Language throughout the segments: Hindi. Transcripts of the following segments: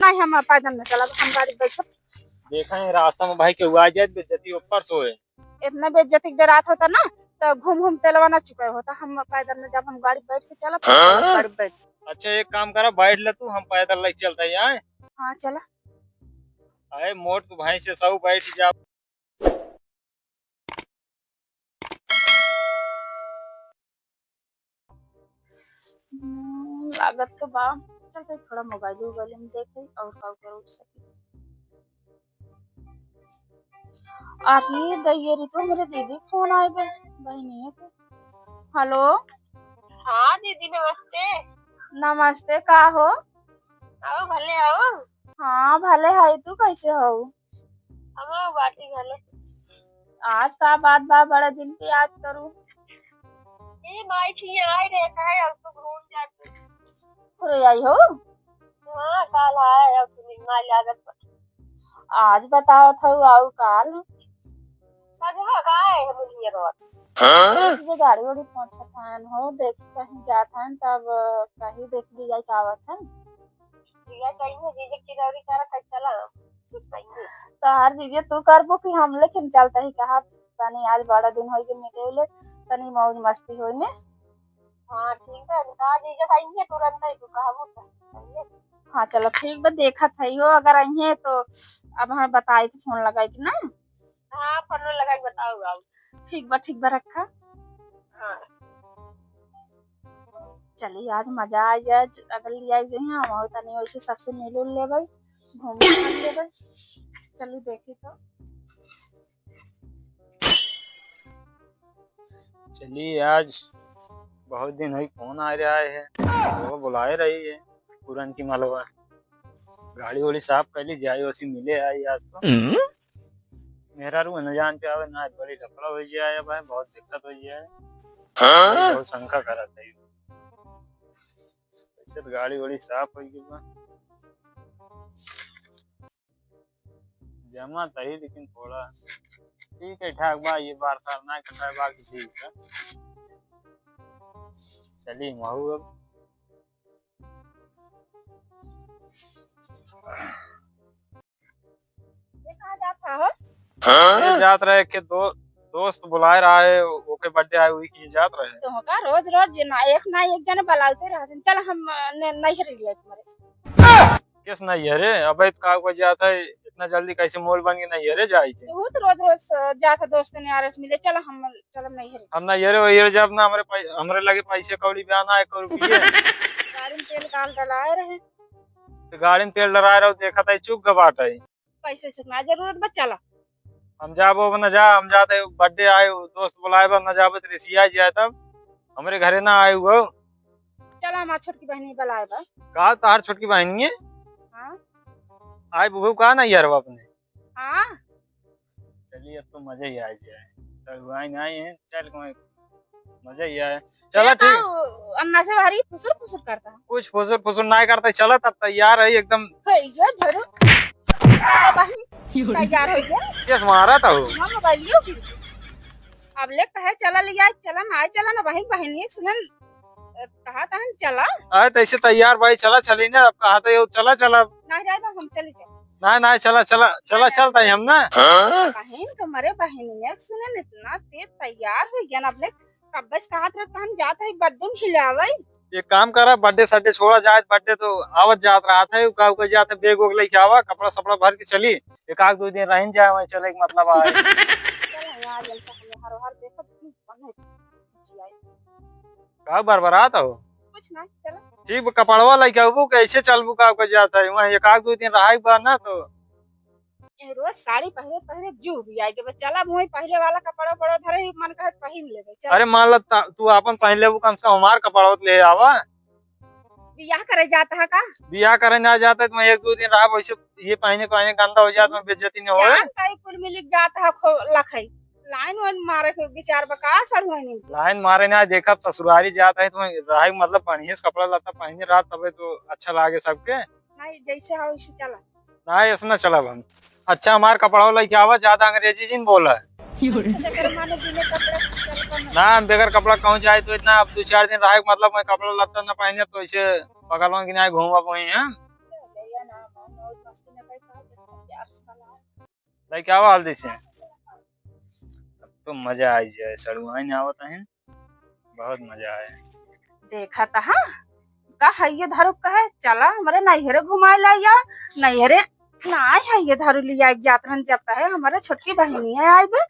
नहीं हम पैदल न चला हम गाड़ी बैठो। देखा है रास्ता में भाई के हुआ जाए बेइज्जती ऊपर सोए। इतना बेइज्जती के रात होता ना तो घूम घूम तेलवा न चुके होता। हम पैदल न जब हम गाड़ी बैठ के चला गाड़ी बैठ। अच्छा एक काम करा बैठ ले तू हम पैदल ले चलते हैं यहाँ। हाँ चला। अरे मोट तू भाई से सब बैठ जा। लागत तो बा चलते थोड़ा मोबाइल में देखे और का करो सके। अरे दैयरी तो मेरे दीदी फोन आए बहनी है। हेलो। हाँ दीदी नमस्ते। नमस्ते का हो? आओ भले आओ। हाँ भले है तू कैसे हो? हम बाटी भले। आज का बात बा बड़ा दिन पे याद करूं। ये माई थी आई रहता है अब तो घूम जाते। अरे आई हो? हाँ काल आया अब तो माई लागत पर। आज बताओ था आओ काल। कहाँ का है हम लिए रोड। जे गाड़ी उड़ी पहुंचा था हो देख कहीं जाता है तब कहीं देख लिया का आवत है। लिया चाहिए दीदी की रौरी करा कट चला। तो हर चीज तू करबो कि हम लेकिन चलता ही कहा तनी आज बड़ा दिन होई के मिले तनी मौज मस्ती होई ने। हाँ ठीक है बता दीजिए चाहिए तुरंत ही तू कहा। हाँ चलो ठीक बा देखा थई हो अगर अइहे तो अब हमें बताई तो फोन लगाई कि ना। हाँ फोन लगा के बताओ आओ। ठीक बा रखा। हाँ चलिए आज मजा आ जाए अगर लिया जो है हम तनी वैसे सबसे मिल उल लेबै घूम लेबै। चलिए देखी तो चलिए आज बहुत दिन हुई कौन आ रहा है वो बुलाए रही है पूरन की मलवा गाड़ी वाड़ी साफ कर ली जाए वैसी मिले आई आज तो मेरा रू न जान पे आवे ना बड़ी लफड़ा हो जाए भाई बहुत दिक्कत हो जाए। बहुत शंका करा था ऐसे तो गाड़ी वाड़ी साफ हो गई बा जमा तही लेकिन थोड़ा ठीक है ठाक बा ये बार करना है कटाई बाकी ठीक है। चलिए महू अब कहाँ जाता हो? ये जात रहे के दोस्त बुलाए रहा है ओके बर्थडे आई हुई की जात रहे तो का रोज रोज ना एक जने बुलाते रहते चल हम नहीं रिले तुम्हारे किस नहीं है रे अब का को जाता है इतना जल्दी कैसे मोल बन के नहीं है रे जाए के तू तो रोज रोज जाता दोस्त ने आरस मिले चल हम नहीं रिले हम नहीं है रे जब ना हमरे लगे पैसे कौड़ी बयाना है 1 रुपये गाड़ी में तेल डाल डलाए रहे तो गाड़ी में तेल डराए रहो देखा था चुप गबाट है पैसे से ना जरूरत बा चला हम जाबो न जा हम जाते बर्थडे आए दोस्त बुलाए बा न जाबे तो रिसिया जाए तब हमारे घरे ना आए हुए चला हमार छोटकी बहनी बुलाए बा कहा तार छोटकी बहन है हां आए बुहू कहा ना यार अपने हां चलिए अब तो मजा ही आ जाए सब हुआ नहीं आए हैं चल कोई मजा ही आए चला ठीक अन्ना से भारी फुसर फुसर करता है कुछ फुसर फुसर नहीं करता चला तब तैयार है एकदम है ये धरो बहनी तैयार हो गया किस मारा था वो हम मोबाइलियो की अब ले कहे चला लिया चला ना चला ना बहनी सुनन कहा था हम चला आए तैसे तैयार भाई चला चली ना अब कहा था ये चला चला नहीं जाए तो हम चले जाए नहीं चला चला चला चलता है हम ना बहन तुम्हारे बहनी सुनन इतना तेज तैयार हो गया ना अपने कब बस कहा था हम जाते हैं बर्थडे में खिलावे एक काम करा बर्थडे सड्डे छोड़ा जाए बर्थडे तो आवत जात रहा था का जाते बैग वोग लेके आवा कपड़ा सपड़ा भर के चली एक आध 2 दिन रह जाए वहीं चले मतलब आए का बरबरात हो कुछ ना चला ठीक कपड़वा लेके आबू कैसे चलबू का जाता है वहीं एक आध 2 दिन रहा बा ना तो रोज साड़ी पहले जू भी आई के चला मुई पहले वाला कपड़ा बड़ा धरे मन कहे पहन लेबे अरे मान ला तू अपन पहन लेबू कम से कम हमार कपड़ा ले आवा बियाह करे जाता है का बियाह करे ना जाता तो मैं 1-2 दिन रहा वैसे ये पहने गंदा हो जाता मैं बेइज्जती नहीं होए कई कुल मिल जाता है लखई लाइन वन मारे के विचार बका सर होई नहीं लाइन मारे ना देखा ससुरारी जाता है तो रहा मतलब बढ़िया कपड़ा लता पहने रहा तबे तो अच्छा लागे सबके नहीं जैसे हो वैसे चला ना ऐसा ना चला हम अच्छा हमार कपड़ा लेके आवा ज्यादा अंग्रेजी जिन बोला है ना हम बेगर कपड़ा कहूँ जाए तो इतना अब 2-4 दिन रहा मतलब मैं कपड़ा लता ना पहने तो ऐसे पकड़वा कि नहीं घूमा वही है मौज मस्ती में कहीं प्यार से बनाओ। भाई क्या हाल दिसे अब तो मजा आई जाए सड़ुआई ने आवत है बहुत मजा आया देखा था हाँ का है ये धरू कहे चला हमारे नैहरे घुमाए ला या नैहरे ना है ये धरू लिया यात्रा जब है हमारे छोटकी बहनी है आई बे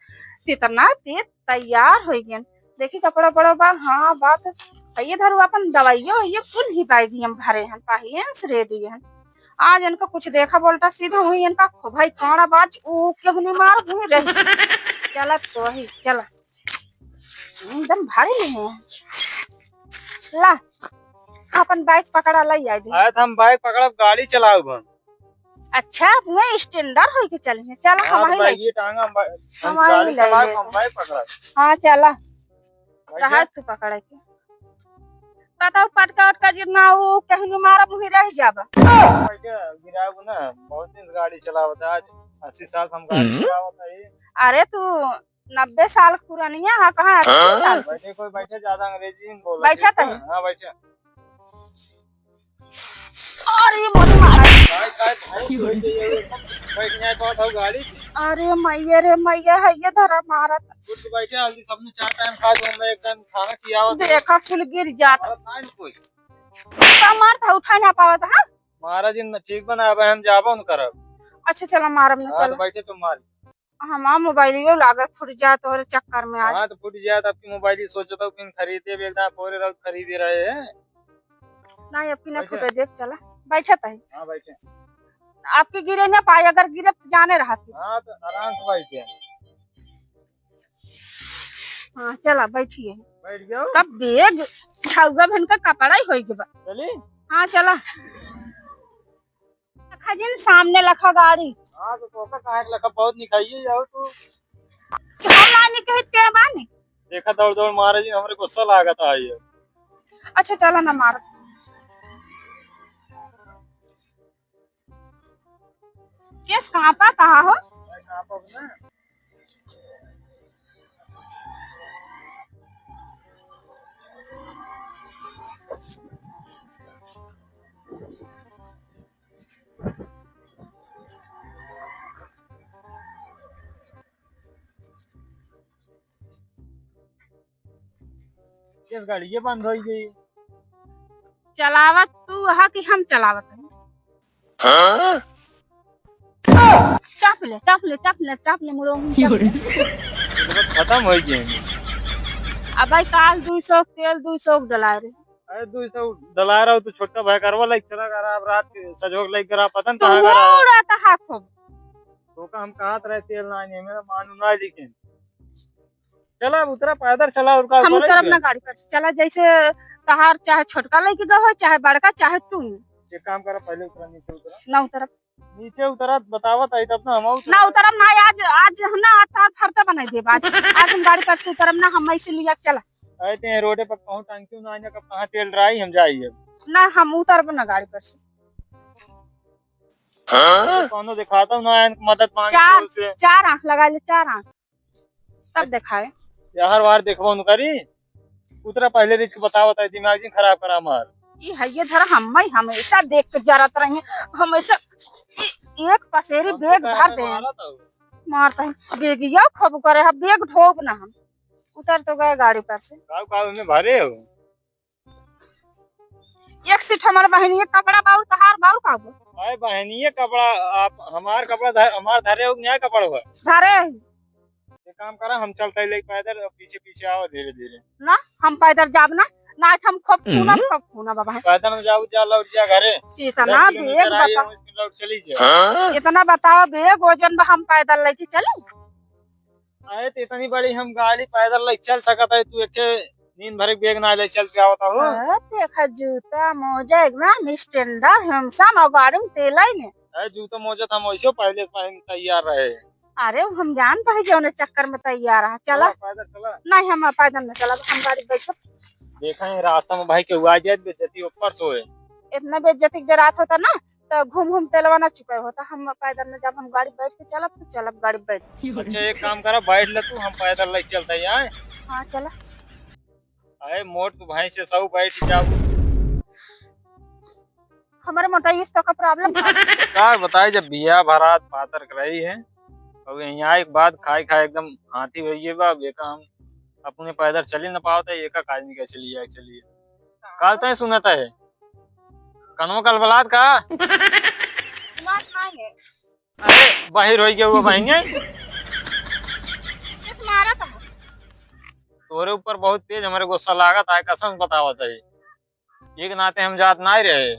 कितना ते तैयार हो गए देखी कपड़ा बड़ा बा हाँ बात है ये धरू अपन दवाइयो ये कुल ही पाई दी हम भरे हैं पाहियंस रेडी हैं आज इनका कुछ देखा बोलता सीधा हुई इनका भाई कौड़ा बाज ऊ क्यों नहीं मार हुई रही चला तो ही चला एकदम भारी नहीं है ला अपन बाइक पकड़ा लाई आई दी आया था हम बाइक पकड़ब गाड़ी चलाऊ हम अच्छा मैं स्टैंडर्ड होके चलेंगे चला हाँ हमारी तो लाई ये टांगा हम हमारी गाड़ी लाई चलाऊ ले। हम बाइक पकड़ा हाँ चला भाई रहा तू पकड़े के कतौ पटका उटका जितना वो कहीं मारा मुही रह जाबा गिराऊ ना बहुत दिन से गाड़ी चलावत है आज 80 साल से हम गाड़ी चलावत है अरे तू 90 साल पुरानी है हाँ कहाँ 80 साल बैठे कोई बैठे ज्यादा अंग्रेजी में बोल बैठा था हाँ बैठे अरे मोदी मारा बैठने को था गाड़ी अरे मैया रे मैया है ये धरा मारा कुछ बैठे हल्दी सबने 4 टाइम खा जो मैं एकदम खाना किया हुआ देखा फुल गिर जाता था कोई का मार था उठा ना पावा था हाँ? महाराज जी ठीक बना अब हम जाबो न करब अच्छा चला मारब ना हाँ चल तो बैठे तुम मार हमारा मोबाइल यो लागे फुट जा तोरे चक्कर में आज हाँ तो फूट जाए तो आपकी मोबाइल ही सोचता हूँ कि खरीदे भी एकदम पूरे रात खरीद रहे हैं ना ये अपने बैठे। फुटे देख चला बैठा था हाँ बैठे आपके गिरे ना पाए अगर गिरे तो जाने रहा थी हाँ तो आराम से बैठे हाँ चला बैठिए बैठ गया कब बेग छाउगा भन का कपड़ा ही होई के बा चली हाँ चला खजिन सामने लखा गाड़ी हाँ तो तोका कहाँ के लखा बहुत निकाइए जाओ तू हम लाने कहित के बानी देखा दौड़ दौड़ महाराज जी हमारे गुस्सा लागा था ये अच्छा चला ना मार केस कहाँ पा कहा हो कहाँ पर ना किस गाड़ी ये बंद हो गई चलावत तू हा कि हम चलावत है चाप ले मुड़ो खत्म हो गई अब भाई काल 200 तेल 200 डला रे अरे 200 डला रहा हूँ तो छोटा भाई करवा लाइक चला करा अब रात के सजोग लाइक करा पता तू कहाँ करा उड़ाता हाथों तो का हम कहा रहे तेल ना नहीं मेरा मानू ना लेकिन चला उतरा पैदल चला और हम उतर अपना गाड़ी पर से चला जैसे तहार चाहे छोटका लेके गवा चाहे बड़का चाहे तू एक काम करा पहले उतरा नीचे उतरा ना उतर नीचे उतरा बतावत आई तब ना हम ना उतरम ना आज हम ना तार फरता बनाई देब आज हम गाड़ी पर से उतरम ना हम ऐसे लिया के चला आए थे रोडे पर कहूँ टंकी ना आने कब कहाँ तेल रही हम जाइए ना हम उतरब ना गाड़ी पर से कौनो दिखाता हूँ ना मदद मांगे चार तो उससे चार आंख लगा ले 4 आंख तब दिखाए हर बार देखबो न करी उतरा पहले रिच बतावत आई दिमाग जी खराब करा मार ये है ये धरा हम हमेशा देख के जरत रहे हमेशा एक पसेरी बेग भर दे मारता है बेगिया खब करे है बेग ढोब ना हम उतर तो गए गाड़ी पर से काव में भरे हो एक सीट हमारे बहनी के कपड़ा बाउर कहार बाउर काबू आए बहनी कपड़ा आप हमार कपड़ा हमार धरे हो नया कपड़ा हुआ धरे ये काम करा हम चलते ले पैदल पीछे पीछे आओ धीरे धीरे ना हम पैदल जाब ना ना हम खूब खूना बाबा पैदल में जाओ जा लौट जा घरे इतना बेग बता लौट चली जा इतना बताओ बेग वजन में हम पैदल लेके चले आए तो इतनी बड़ी हम गाड़ी पैदल ले चल सकता है तू एक नींद भरे बेग ना ले चल के आवता हूँ देखा जूता मोजा एकदम स्टैंडर्ड हम सब गाड़ी में तेल ही ने जूता मोजा हम वैसे पहले से पहन तैयार रहे अरे हम जानता है जो चक्कर में तैयार है चला पैदल चला नहीं हम पैदल में चला हम गाड़ी बैठो देखा है रास्ता में भाई के हुआ जाए बेइज्जती ऊपर से होए इतना बेइज्जती के रात होता ना तो घूम घूम तेलवा ना चुका होता हम पैदल में जब हम गाड़ी बैठ के चलब तो चलब गाड़ी बैठ अच्छा एक काम करा बैठ ले तू हम पैदल ले चलते हैं हाँ चला आए मोट तू भाई से सब बैठ जाओ हमारे मोटाई इस तो का प्रॉब्लम है। क्या बताए, जब बिया बारात पातर कर रही है और यहाँ एक बात खाई खाए एकदम हाथी भैया बा बेका हम अपने पैदल चली न पावते एक आदमी कैसे लिया चलिए काल तय सुनता है कनो कल बलात का बात नहीं है। अरे बाहिर हो गया हुआ बहेंगे किस मारा था? तोरे ऊपर बहुत तेज हमारे गुस्सा लागत है कसम बतावत है एक नाते हम जात ना ही रहे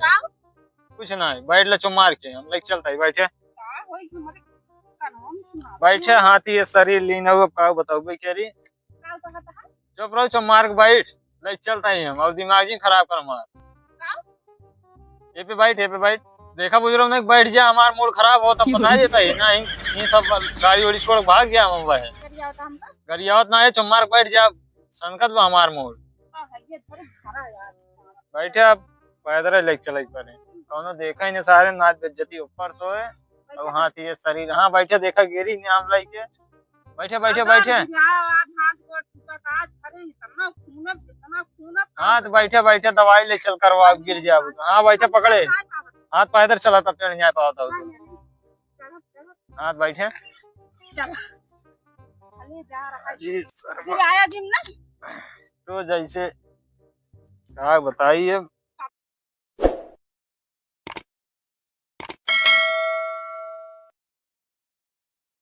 कुछ ना बैठ ले चुम मार के हम लेके चलता है बैठे का होई हमारे कानून सुना। बैठे हाथी ये शरीर लीन हुआ का बताओ भाई कह रही काल तो था। चुप रहो चुम मार के बैठ ले चलता ही हम और दिमाग ही खराब कर मार ये पे बैठ देखा बुजुर्ग ने बैठ जा हमारा मूड खराब हो तब बता देता है ना ये सब गाड़ी वाड़ी छोड़ भाग गया हम वह कर जाओ तो हमका। गरियावत ना है चुम मार के बैठ जा संकट बा हमार मूड हां है ये धर खरा यार। बैठे आप पैदल लेके चले पड़े कौनो देखा ही नहीं सारे नाच बेइज्जती ऊपर सोए और हाथी ये शरीर हाँ बैठे देखा गिरी नहीं हम लाइके बैठे बैठे बैठे हाथ को टूटा काज करे इतना खून हाँ तो बैठे बैठे दवाई ले चल करवा आप गिर जाओ हाँ बैठे पकड़े हाथ पैदल चला तब पेड़ नहीं पाता हाथ बैठे चल खाली जा रहा है। जी सर फिर आया जिम ना तो जैसे क्या बताइए